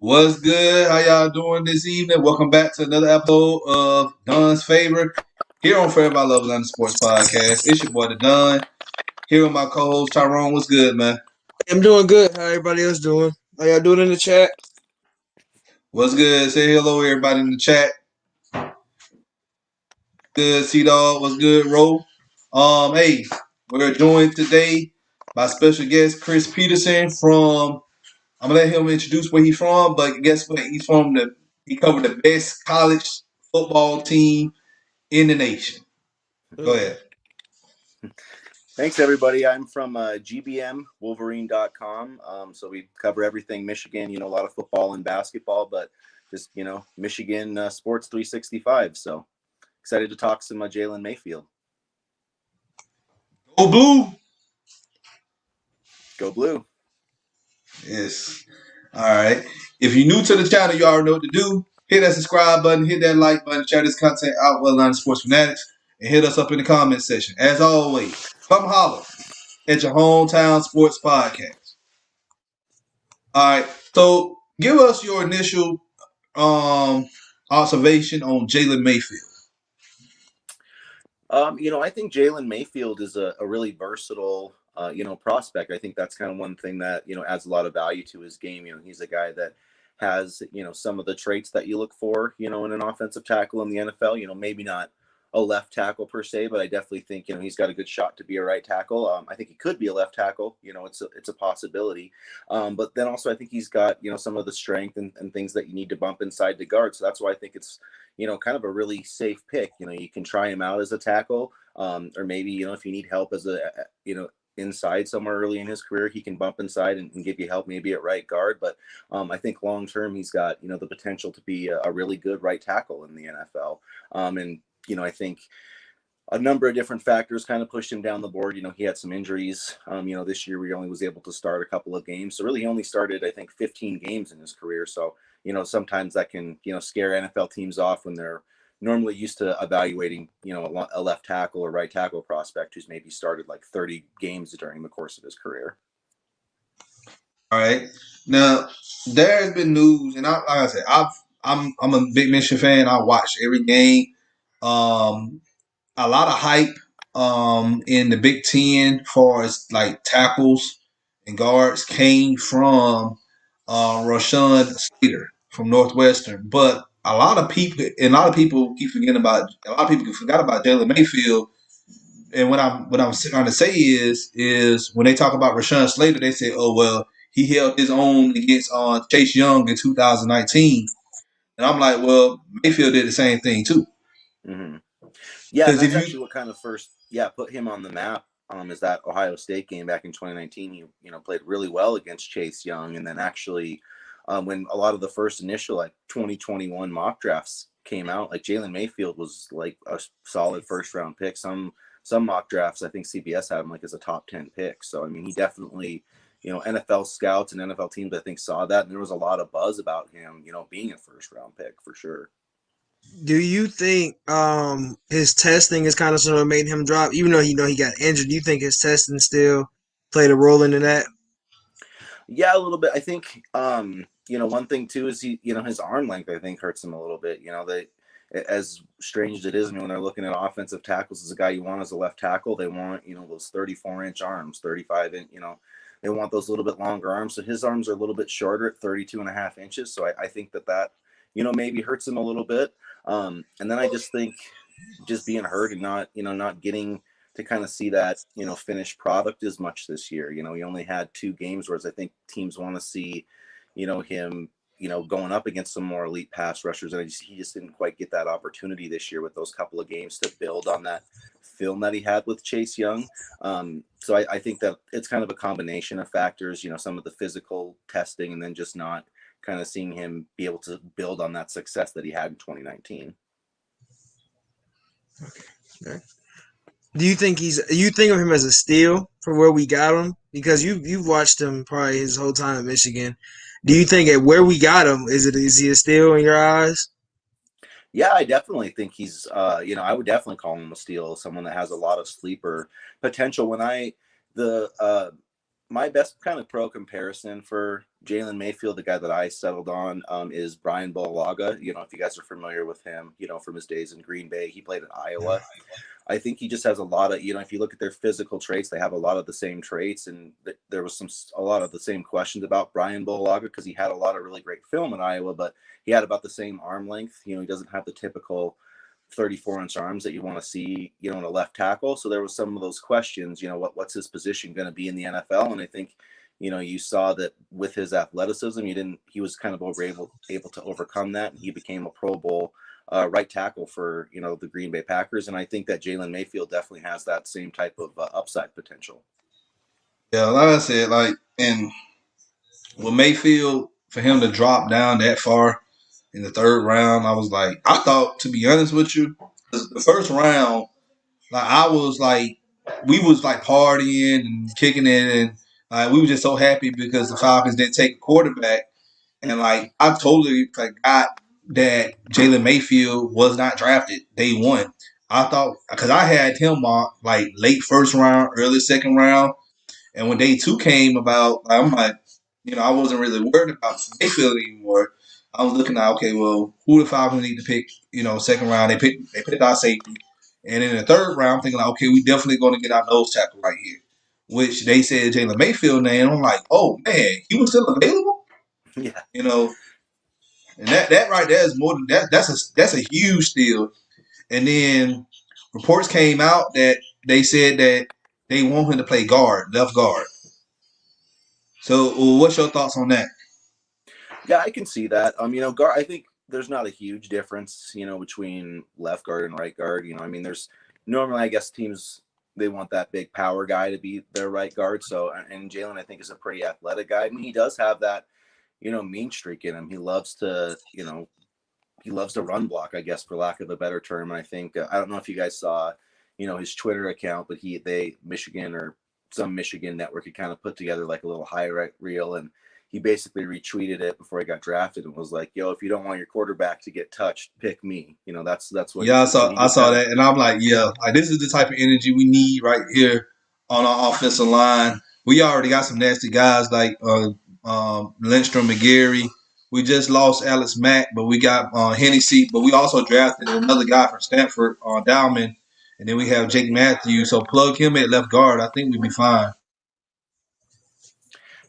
What's good? How y'all doing this evening? Welcome back to another episode of Don's Favorite here on Forever I Love Atlanta Sports Podcast. It's your boy, the Don. Here with my co-host, Tyrone. What's good, man? I'm doing good. How everybody else doing? How y'all doing in the chat? What's good? Say hello, everybody in the chat. Good, C-Dog. What's good, Ro? Hey, we're joined today by special guest Chris Peterson from. I'm gonna let him introduce where he's from, but guess what? He covered the best college football team in the nation. Go ahead. Thanks, everybody. I'm from GBM Wolverine.com. So we cover everything Michigan, a lot of football and basketball, but just, Michigan Sports 365. So excited to talk some Jalen Mayfield. Go Blue. Go Blue. Yes. All right. If you're new to the channel, you already know what to do. Hit that subscribe button, hit that like button, share this content out with Atlanta Sports Fanatics, and hit us up in the comment section. As always, come holler at your hometown sports podcast. All right. So give us your initial observation on Jalen Mayfield. I think Jalen Mayfield is a really versatile, prospect. I think that's kind of one thing that, adds a lot of value to his game. He's a guy that has, some of the traits that you look for, in an offensive tackle in the NFL, maybe not a left tackle per se, but I definitely think, he's got a good shot to be a right tackle. I think he could be a left tackle, it's a possibility. But then also I think he's got, some of the strength and things that you need to bump inside the guard. So that's why I think it's, kind of a really safe pick. You can try him out as a tackle, or maybe, if you need help as inside somewhere early in his career, he can bump inside and give you help maybe at right guard. But I think long term, he's got, the potential to be a really good right tackle in the NFL. I think a number of different factors kind of pushed him down the board. He had some injuries. This year he only was able to start a couple of games. So really he only started, I think, 15 games in his career. So, sometimes that can, scare NFL teams off when they're normally used to evaluating, a left tackle or right tackle prospect who's maybe started like 30 games during the course of his career. All right. Now there has been news, and like I said, I'm a big Michigan fan. I watch every game. A lot of hype in the Big Ten far as like tackles and guards came from Rashawn Slater from Northwestern, but a lot of people keep forgetting about forgot about Jalen Mayfield. And what I'm trying to say is when they talk about Rashawn Slater, they say, oh well, he held his own against Chase Young in 2019, and I'm like, well, Mayfield did the same thing too. Mm-hmm. Yeah, and that's actually what kind of first, put him on the map. Is that Ohio State game back in 2019? He, played really well against Chase Young, and then actually, when a lot of the first initial 2021 mock drafts came out, like Jalen Mayfield was like a solid first round pick. Some mock drafts, I think CBS had him like as a top 10 pick. So I mean, he definitely, NFL scouts and NFL teams I think saw that, and there was a lot of buzz about him, being a first round pick for sure. Do you think his testing is kind of sort of made him drop, even though he got injured? Do you think his testing still played a role into that? Yeah, a little bit. I think one thing too is he, his arm length I think hurts him a little bit. As strange as it is, when they're looking at offensive tackles as a guy you want as a left tackle, they want, those 34-inch arms, 35-inch, they want those a little bit longer arms. So his arms are a little bit shorter at 32.5 inches. So I think that maybe hurts him a little bit. And then I just think just being hurt and not getting to kind of see that, finished product as much this year. He only had 2 games, whereas I think teams want to see, him, going up against some more elite pass rushers. And he just didn't quite get that opportunity this year with those couple of games to build on that film that he had with Chase Young. So I think that it's kind of a combination of factors, some of the physical testing and then just not kind of seeing him be able to build on that success that he had in 2019. Okay. Do you think you think of him as a steal for where we got him? Because you've watched him probably his whole time at Michigan. Do you think at where we got him, is he a steal in your eyes? Yeah, I definitely think he's, I would definitely call him a steal, someone that has a lot of sleeper potential. When my best kind of pro comparison for Jalen Mayfield, the guy that I settled on, is Brian Bulaga. You know, if you guys are familiar with him, you know, from his days in Green Bay, he played at Iowa. I think he just has a lot of, you know, if you look at their physical traits, they have a lot of the same traits. And there was a lot of the same questions about Brian Bulaga because he had a lot of really great film in Iowa, but he had about the same arm length. You know, he doesn't have the typical 34-inch arms that you want to see, you know, in a left tackle. So there was some of those questions, you know, what's his position going to be in the NFL? And I think, you know, you saw that with his athleticism, he was kind of able to overcome that. And he became a Pro Bowl right tackle for, you know, the Green Bay Packers. And I think that Jalen Mayfield definitely has that same type of upside potential. Yeah, like I said, and with Mayfield, for him to drop down that far in the third round, I was like, I thought, to be honest with you, the first round, I was like, we was like partying and kicking it, and we were just so happy because the Falcons didn't take a quarterback, and I totally forgot that Jalen Mayfield was not drafted day one. I thought because I had him on like late first round, early second round, and when day two came about, I'm like, I wasn't really worried about Mayfield anymore. I was looking at, okay, well, who the Falcons need to pick? Second round they picked our safety, and in the third round, I'm thinking like, okay, we definitely going to get our nose tackle right here, which they said Jalen Mayfield name. I'm like, oh man, he was still available, Yeah. you know, and that right there is more than that. That's a huge steal. And then reports came out that they said that they want him to play guard, left guard. So, what's your thoughts on that? Yeah, I can see that. You know, guard. I think there's not a huge difference, you know, between left guard and right guard. You know, I mean, there's normally, I guess, teams they want that big power guy to be their right guard. So, and Jalen, I think, is a pretty athletic guy. I mean, he does have that, you know, mean streak in him. He loves to, you know, he loves to run block, I guess, for lack of a better term. And I think I don't know if you guys saw, you know, his Twitter account, but they Michigan or some Michigan network had kind of put together like a little highlight reel, and he basically retweeted it before he got drafted and was like, "Yo, if you don't want your quarterback to get touched, pick me." You know, that's what he Yeah, I tweeted. saw And he I just saw kind of that, and I'm like, yeah, like this is the type of energy we need right here on our offensive line. We already got some nasty guys like Lindstrom, McGarry. We just lost Alex Mack, but we got Hennessy. But we also drafted another guy from Stanford, Dowman, and then we have Jake Matthews. So plug him at left guard. I think we'd be fine.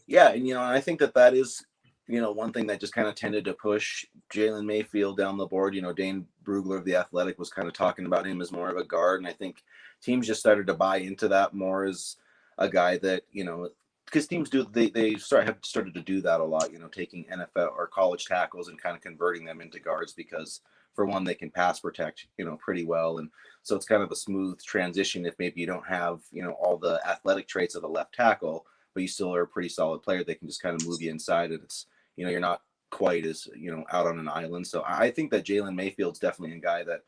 yeah, and you know, I think that is, you know, one thing that just kind of tended to push Jalen Mayfield down the board. You know, Dane Brugler of the Athletic was kind of talking about him as more of a guard, and I think teams just started to buy into that more as a guy that, you know, because teams do have started to do that a lot. You know, taking NFL or college tackles and kind of converting them into guards because for one they can pass protect, you know, pretty well, and so it's kind of a smooth transition if maybe you don't have, you know, all the athletic traits of a left tackle, but you still are a pretty solid player. They can just kind of move you inside, and it's, you know, you're not quite as, you know, out on an island. So I think that Jalen Mayfield's definitely a guy that,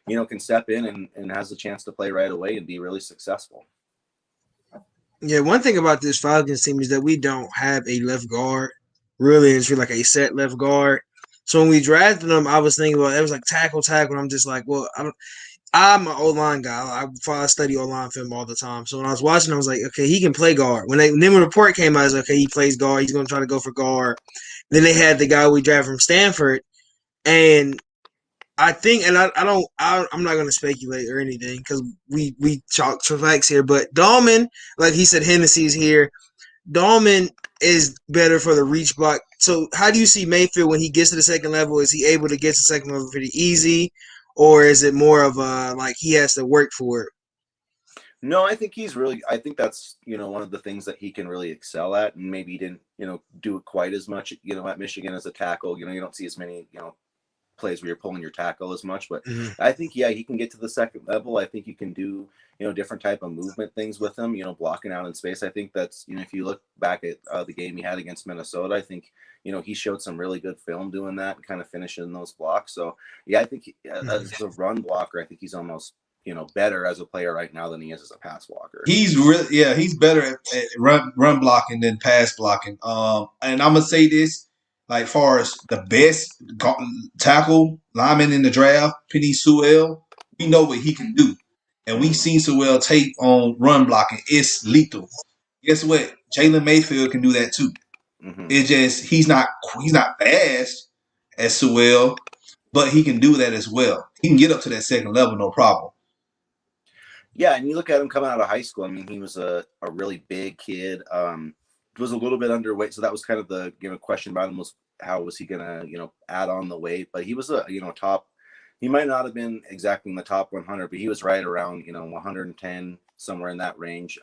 you know, can step in and has a chance to play right away and be really successful. Yeah, one thing about this Falcons team is that we don't have a left guard. Really, it's really like a set left guard. So when we drafted them, I was thinking, well, it was like tackle, tackle. And I'm just like, well, I'm an O line guy. I study O line film all the time. So when I was watching, I was like, okay, he can play guard. When the report came out, I was like, okay, he plays guard. He's going to try to go for guard. Then they had the guy we drafted from Stanford, and I think, and I'm not going to speculate or anything because we talk to facts here. But Dahlman, like he said, Hennessy's here. Dahlman is better for the reach block. So how do you see Mayfield when he gets to the second level? Is he able to get to the second level pretty easy, or is it more of a like he has to work for it? No, I think I think that's, you know, one of the things that he can really excel at, and maybe he didn't, you know, do it quite as much, you know, at Michigan as a tackle. You know, you don't see as many, you know, plays where you're pulling your tackle as much, but Mm-hmm. I think, yeah, he can get to the second level. I think you can do, you know, different type of movement things with him, you know, blocking out in space. I think that's, you know, if you look back at the game he had against Minnesota, I think, you know, he showed some really good film doing that and kind of finishing those blocks. So yeah, I think as a run blocker, I think he's almost, you know, better as a player right now than he is as a pass blocker. He's better at run blocking than pass blocking. And I'm gonna say this, like far as the best tackle lineman in the draft, Penny Sewell, we know what he can do, and we seen Sewell tape on run blocking. It's lethal. Guess what? Jalen Mayfield can do that too. Mm-hmm. It's just he's not fast as well, but he can do that as well. He can get up to that second level, no problem. Yeah, and you look at him coming out of high school. I mean, he was a really big kid. Was a little bit underweight, so that was kind of the question about him was how was he gonna add on the weight. But he was a top. He might not have been exactly in the top 100, but he was right around 110 somewhere in that range.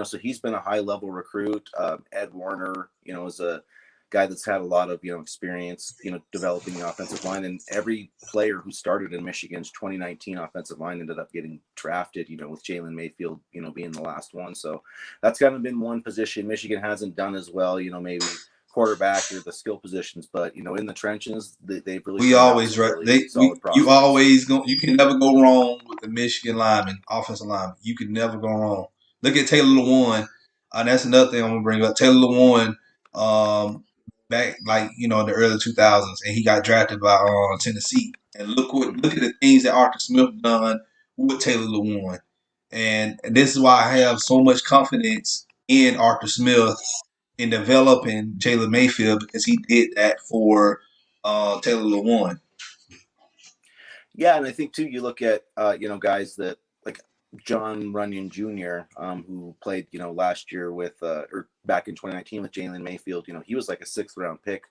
So he's been a high level recruit. Ed Warner, is a guy that's had a lot of experience developing the offensive line, and every player who started in Michigan's 2019 offensive line ended up getting drafted, with Jalen Mayfield being the last one. So that's kind of been one position Michigan hasn't done as well, maybe quarterback or the skill positions, but in the trenches they've really We turned out always some really solid you prospects. always go. You can never go wrong with the Michigan lineman, offensive lineman. You can never go wrong. Look at Taylor Lewan. That's another thing I'm gonna bring up. Taylor Lewan, back in the early 2000s, and he got drafted by Tennessee. And look at the things that Arthur Smith done with Taylor Lewan. And this is why I have so much confidence in Arthur Smith in developing Jalen Mayfield because he did that for Taylor Lewan. Yeah, and I think too, you look at guys that like John Runyon Jr., who played last year with or back in 2019 with Jalen Mayfield. He was like a 6th-round pick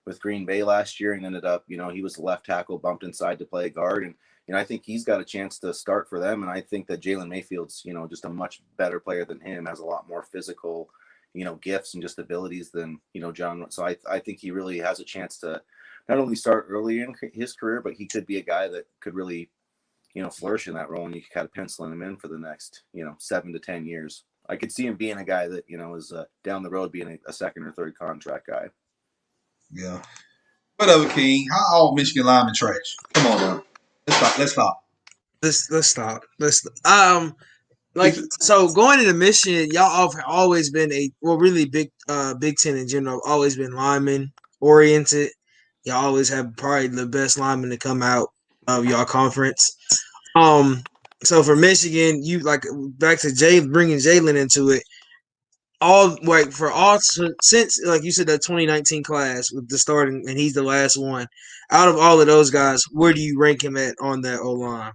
with Green Bay last year, and ended up he was the left tackle, bumped inside to play guard, and I think he's got a chance to start for them. And I think that Jalen Mayfield's just a much better player than him, has a lot more physical gifts and just abilities than John. So I think he really has a chance to not only start early in his career, but he could be a guy that could really, flourish in that role, and you could kind of pencil him in for the next, 7 to 10 years. I could see him being a guy that, is down the road being a second or third contract guy. Yeah. Whatever, King. How all Michigan linemen trash? Come on now. Let's stop. Let's stop. Like so going into Michigan, y'all have always been really Big Ten in general, always been lineman oriented. Y'all always have probably the best linemen to come out of y'all conference. So for Michigan, you like back to bringing Jalen into it. Since like you said, the 2019 class with the starting, and he's the last one. Out of all of those guys, where do you rank him at on that O line?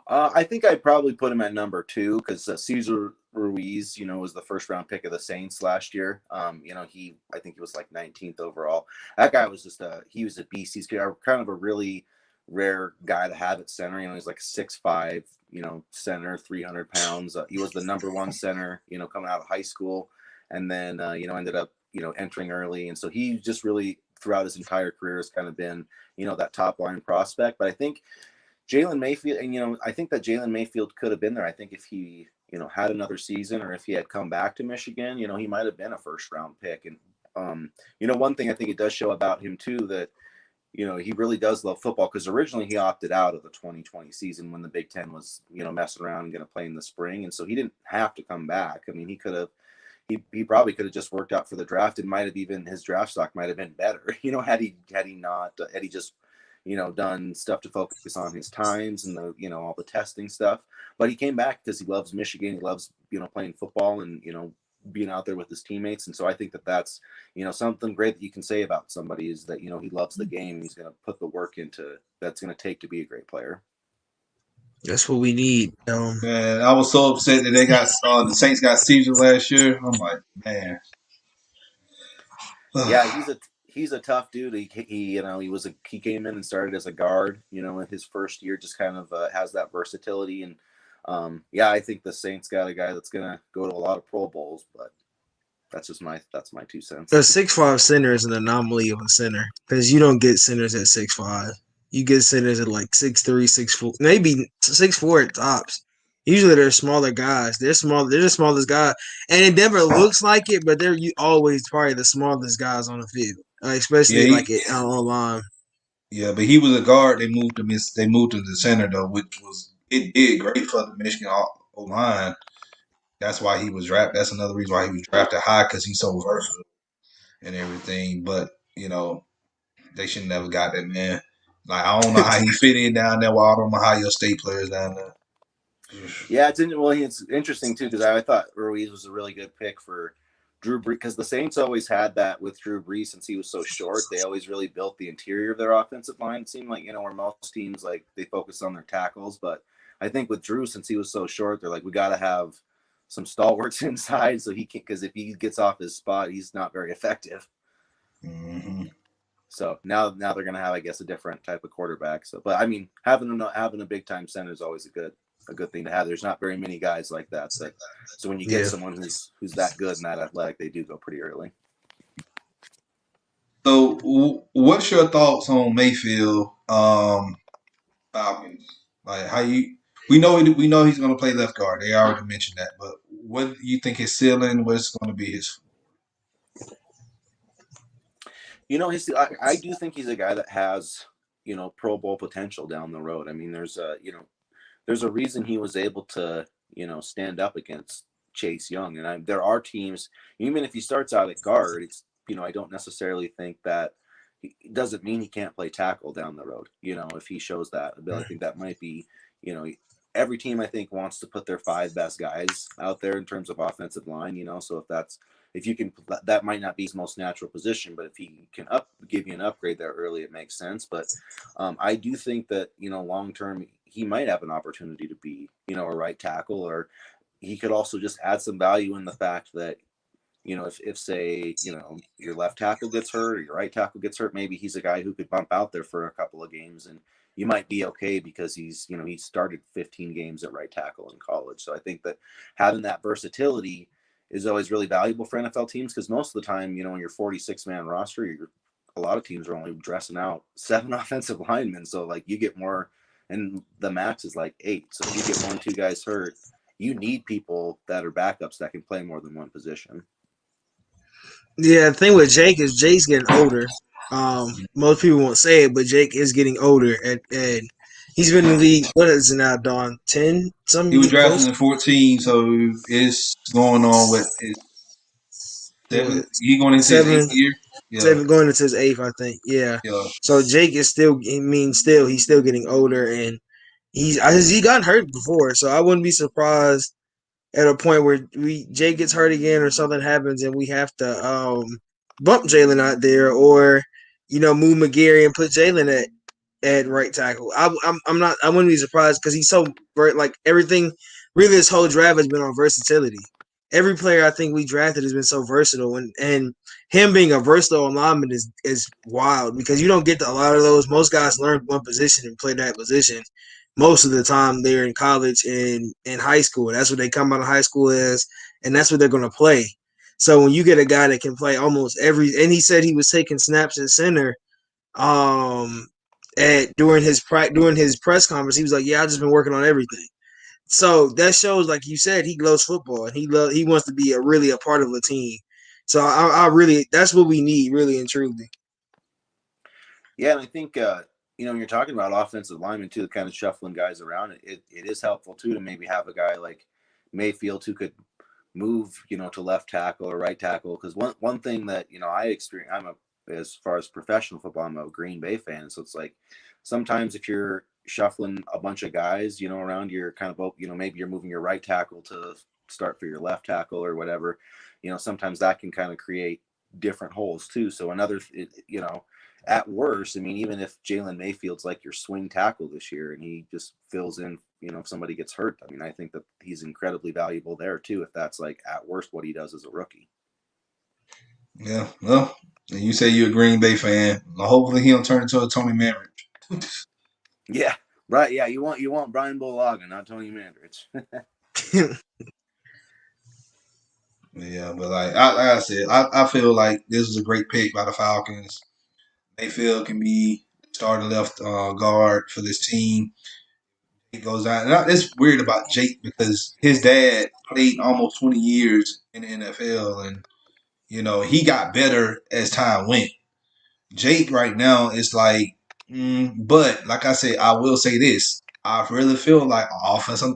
I think I'd probably put him at number 2 because Cesar Ruiz, was the 1st-round pick of the Saints last year. I think he was like 19th overall. That guy was he was a beast. He's kind of a really rare guy to have at center. He's like 6'5", center, 300 pounds. He was the number 1 center, coming out of high school, and then ended up entering early, and so he just really throughout his entire career has kind of been that top line prospect. But I think Jalen Mayfield, and I think that Jalen Mayfield could have been there. I think if he, had another season, or if he had come back to Michigan, he might have been a 1st-round pick. And one thing I think it does show about him too that he really does love football, because originally he opted out of the 2020 season when the Big Ten was messing around and going to play in the spring, and so he didn't have to come back. I mean, he could have. He probably could have just worked out for the draft, and might have even his draft stock might have been better, had he just done stuff to focus on his times and the, all the testing stuff. But he came back because he loves Michigan. He loves, playing football and, being out there with his teammates. And so I think that that's, something great that you can say about somebody is that, he loves the game. And he's going to put the work into that's going to take to be a great player. That's what we need. Man, I was so upset that they got the Saints got Caesar last year. I'm like, man. Yeah, he's a tough dude. He he came in and started as a guard. In his first year, just kind of has that versatility. And I think the Saints got a guy that's gonna go to a lot of Pro Bowls. But that's my 2 cents. The 6'5" center is an anomaly of a center because you don't get centers at 6'5". You get centers at like 6'3", 6'4", maybe 6'4" at tops. Usually they're smaller guys. They're small. They're the smallest guy, and it never looks like it, but they're always probably the smallest guys on the field, yeah, especially like online. yeah, but he was a guard. They moved him. They moved to the center though, which it did great for the Michigan O line. That's why he was drafted. That's another reason why he was drafted high, because he's so versatile and everything. But they should never got that man. Like, I don't know how he fit in down there. While Ohio State players down there. Yeah, it's interesting too because I thought Ruiz was a really good pick for Drew Brees because the Saints always had that with Drew Brees since he was so short. They always really built the interior of their offensive line. It seemed like where most teams like they focus on their tackles, but I think with Drew since he was so short, they're like we got to have some stalwarts inside so he can because if he gets off his spot, he's not very effective. Mm-hmm. So now they're gonna have I guess a different type of quarterback. So, but I mean having a big time center is always a good thing to have. There's not very many guys like that. So when you get Yeah. someone who's that good and that athletic, they do go pretty early. So, what's your thoughts on Mayfield Falcons? Like how you we know he's going to play left guard. They already mentioned that, but what do you think his ceiling? What's going to be his? I do think he's a guy that has Pro Bowl potential down the road. I mean, there's a reason he was able to stand up against Chase Young, and there are teams. Even if he starts out at guard, it's I don't necessarily think that it doesn't mean he can't play tackle down the road. If he shows that ability, I think that might be you know every team I think wants to put their five best guys out there in terms of offensive line. So if you can, that might not be his most natural position, but if he can give you an upgrade there early, it makes sense. But I do think that long term he might have an opportunity to be a right tackle, or he could also just add some value in the fact that if say your left tackle gets hurt or your right tackle gets hurt, maybe he's a guy who could bump out there for a couple of games and you might be okay because he's he started 15 games at right tackle in college. So I think that having that versatility is always really valuable for NFL teams because most of the time in your 46-man roster, a lot of teams are only dressing out 7 offensive linemen, so like you get more, and the max is like 8. So if you get 1, 2 guys hurt, you need people that are backups that can play more than one position. Yeah, the thing with Jake is Jake's getting older. Most people won't say it, but Jake is getting older, and he's been in the league. What is it now, Don? 10? He was Some drafted close. in 14, so it's going on with his What? 7th. He going into his 8th Seven, year. Yeah, seven, going into his eighth, I think. Yeah. yeah. So Jake is still. I mean, he's still getting older, and he got hurt before, so I wouldn't be surprised at a point where Jake gets hurt again or something happens and we have to bump Jalen out there or move McGarry and put Jalen at right tackle. I wouldn't be surprised because he's so like everything. Really, this whole draft has been on versatility. Every player I think we drafted has been so versatile, and him being a versatile lineman is wild because you don't get a lot of those. Most guys learn one position and play that position most of the time they're in college and in high school. That's what they come out of high school as, and that's what they're going to play. So when you get a guy that can play almost every, and he said he was taking snaps at center, during his press conference, he was like, "Yeah, I've just been working on everything." So that shows, like you said, he loves football and he wants to be really a part of the team. So I really that's what we need, really and truly. Yeah, and I think when you're talking about offensive linemen too, kind of shuffling guys around, it is helpful too to maybe have a guy like Mayfield who could move, to left tackle or right tackle. Because one thing that I experience, as far as professional football, I'm a Green Bay fan, so it's like sometimes if you're shuffling a bunch of guys, around, you're kind of maybe you're moving your right tackle to start for your left tackle or whatever. Sometimes that can kind of create different holes too. So at worst, I mean, even if Jalen Mayfield's like your swing tackle this year and he just fills in, if somebody gets hurt, I mean, I think that he's incredibly valuable there too, if that's like at worst what he does as a rookie. Yeah, well, you say you're a Green Bay fan. Hopefully, he don't turn into a Tony Manning. Yeah, right. Yeah, you want Brian Bulaga, not Tony Mandrich. Yeah, but like I said, I feel like this is a great pick by the Falcons. Mayfield can be starting left guard for this team. He goes out. And it's weird about Jake because his dad played almost 20 years in the NFL, and he got better as time went. Jake right now is like, but like I said, I will say this: I really feel like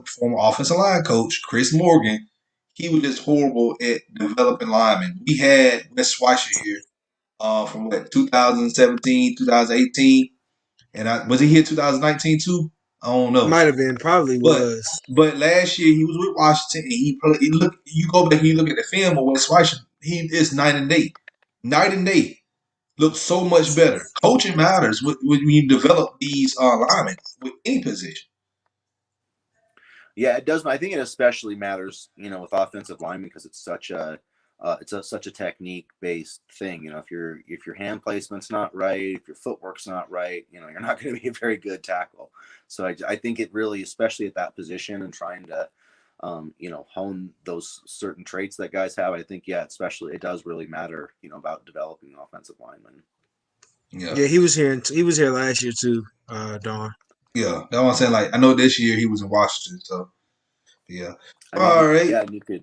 former offensive line coach Chris Morgan, he was just horrible at developing linemen. We had Wes Schweitzer here from 2017, 2018, and was he here 2019 too? I don't know. Might have been, probably But was. but last year he was with Washington and he played. He look, you go back and you look at the film of Wes Washington. He is night and day. Looks so much better. Coaching matters when you develop these linemen with any position. Yeah, it does. I think it especially matters, with offensive linemen because it's such a technique based thing. If your hand placement's not right, if your footwork's not right, you're not going to be a very good tackle. So I think it really, especially at that position and trying to, hone those certain traits that guys have. I think, yeah, especially it does really matter, about developing offensive linemen. Yeah, he was here. He was here last year too. Don. Yeah, that's what I'm saying. Like I know this year he was in Washington, so yeah. I mean, All right. yeah, you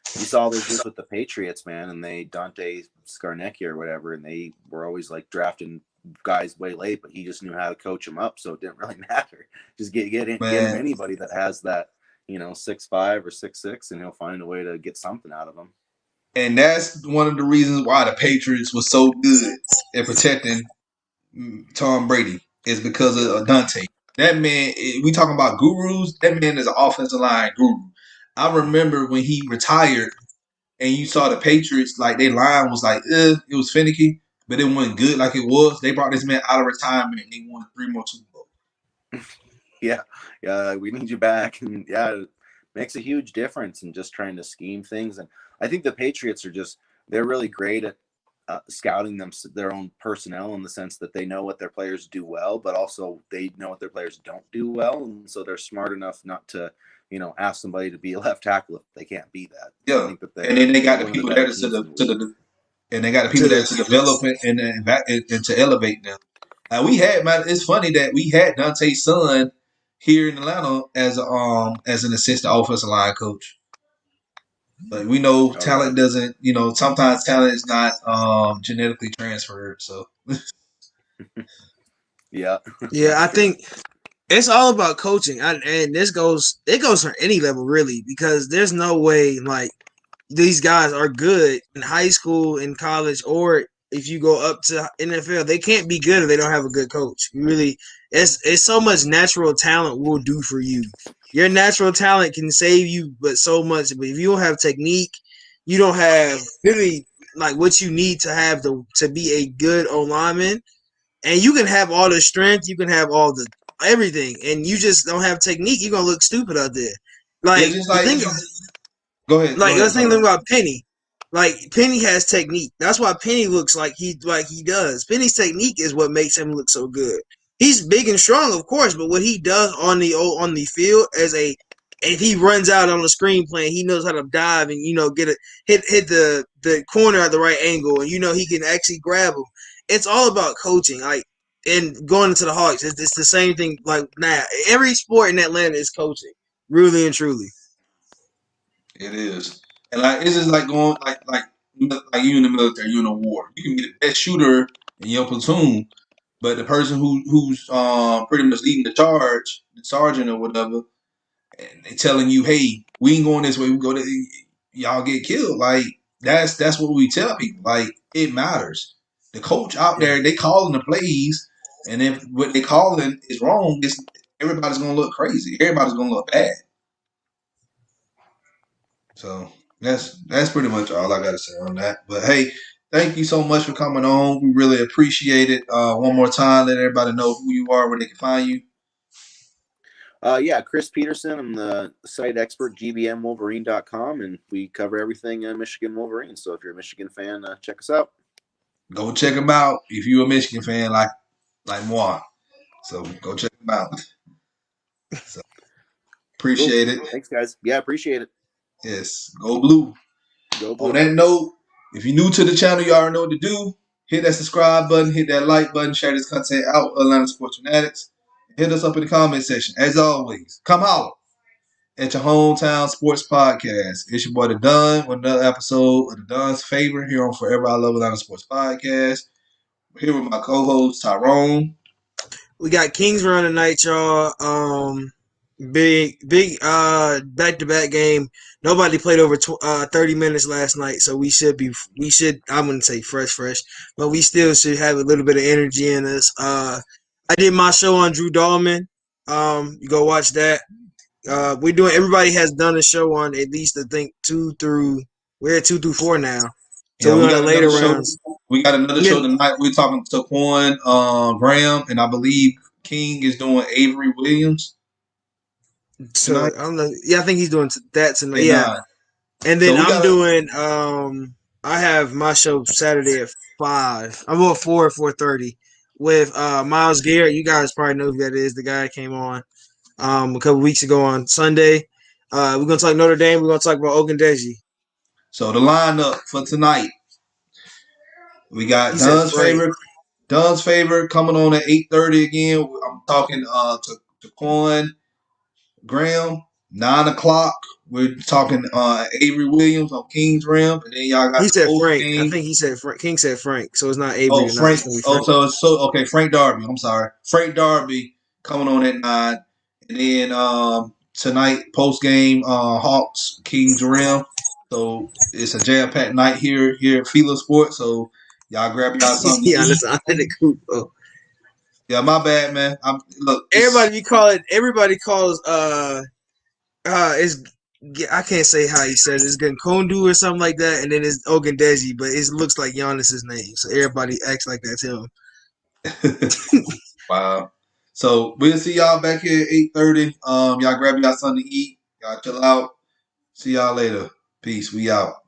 saw this just with the Patriots, man, and Dante Scarnecchia or whatever, and they were always like drafting guys way late, but he just knew how to coach them up, so it didn't really matter. Just get him anybody that has that, 6'5" or 6'6", and he'll find a way to get something out of them. And that's one of the reasons why the Patriots were so good at protecting Tom Brady is because of Dante. That man, we talking about gurus. That man is an offensive line guru. I remember when he retired, and you saw the Patriots like their line was like, it was finicky, but it wasn't good like it was. They brought this man out of retirement, and they won 3 more Super Bowls. Yeah, we need you back, and yeah, it makes a huge difference in just trying to scheme things. And I think the Patriots they're really great at scouting their own personnel in the sense that they know what their players do well, but also they know what their players don't do well, and so they're smart enough not to ask somebody to be a left tackle if they can't be that. Yeah, I think that and then they got the one of people the there better teams in the league. and they got the people there to develop it and to elevate them. It's funny that we had Dante's son here in Atlanta as an assistant offensive line coach. But we know talent doesn't, sometimes talent is not genetically transferred. So yeah, I think it's all about coaching, and it goes for any level really, because there's no way like these guys are good in high school, in college, or if you go up to NFL, they can't be good if they don't have a good coach. It's so much natural talent will do for you. Your natural talent can save you, but so much. But if you don't have technique, you don't have really like what you need to have to be a good O lineman. And you can have all the strength, you can have all the everything, and you just don't have technique. You're gonna look stupid out there. Like just the like thing, go ahead. like let's think about Penny. Like Penny has technique. That's why Penny looks like he does. Penny's technique is what makes him look so good. He's big and strong, of course, but what he does on the field if he runs out on the screen play, he knows how to dive and get it hit the corner at the right angle, and he can actually grab him. It's all about coaching, like, and going into the Hawks. It's the same thing. Like now, every sport in Atlanta is coaching, really and truly. It is, and like it's just like going like you in the military, you in a war. You can be the best shooter in your platoon, but the person who's pretty much leading the charge, the sergeant or whatever, and they telling you, hey, we ain't going this way. We go to y'all get killed. Like that's what we tell people. Like it matters. The coach out there, they calling the plays, and if what they calling is wrong, everybody's gonna look crazy. Everybody's gonna look bad. So that's pretty much all I got to say on that. But hey, thank you so much for coming on. We really appreciate it. One more time, let everybody know who you are, where they can find you. Yeah, Chris Peterson. I'm the site expert, GBMWolverine.com, and we cover everything Michigan Wolverine. So if you're a Michigan fan, check us out. Go check them out if you're a Michigan fan like moi. So go check them out. So appreciate it. Thanks, guys. Yeah, appreciate it. Yes, go blue. Go blue. On that note, if you're new to the channel, you already know what to do. Hit that subscribe button, hit that like button, share this content out with Atlanta Sports Fanatics. Hit us up in the comment section. As always, come holler at your hometown sports podcast. It's your boy The Don with another episode of The Don's Favorite here on Forever I Love Atlanta Sports Podcast. We're here with my co-host Tyrone. We got Kings run tonight, y'all. Big back-to-back game. Nobody played over 30 minutes last night, so we should I wouldn't say fresh, but we still should have a little bit of energy in us. I did my show on Drew Dahlman. You go watch that. We're doing. Everybody has done a show on at least I think we're at 2 through 4 now. So Yeah, we're we on the got another later show. rounds. We got another show tonight. We're talking to Quan Graham, and I believe King is doing Avery Williams So tonight I don't know. Yeah, I think he's doing that tonight. at Yeah, 9. and So then we I'm got doing. I have my show Saturday at 5. I'm on 4:30 with Miles Garrett. You guys probably know who that is. The guy that came on a couple weeks ago on Sunday. We're gonna talk Notre Dame. We're gonna talk about Ogundeji. so the lineup for tonight. We He got said Dunn's Frank. favorite. Dunn's favorite coming on at 8:30 again. I'm talking to Quan Graham. 9 o'clock. We're talking Avery Williams on King's Rim, and then y'all got He the said post Frank. I game. think he said Frank. King said Frank. So it's not Avery Oh, tonight. Frank. It's gonna be Oh, Frank. so it's so okay. Frank Darby. I'm sorry, Frank Darby coming on at 9, and then tonight post game Hawks Kings Rim. So it's a jam packed night here at FILA Sports. So y'all grab y'all something to Yeah, eat. listen, I'm in the coop. Oh. Yeah, my bad, man. Look. It's Everybody, you call it. Everybody calls. It's. I can't say how he says it. It's Kundu or something like that, and then it's Ogundeji, but it looks like Giannis's name, so everybody acts like that's him. wow. So we'll see y'all back here at 8:30. Y'all grab y'all something to eat. Y'all chill out. See y'all later. Peace. We out.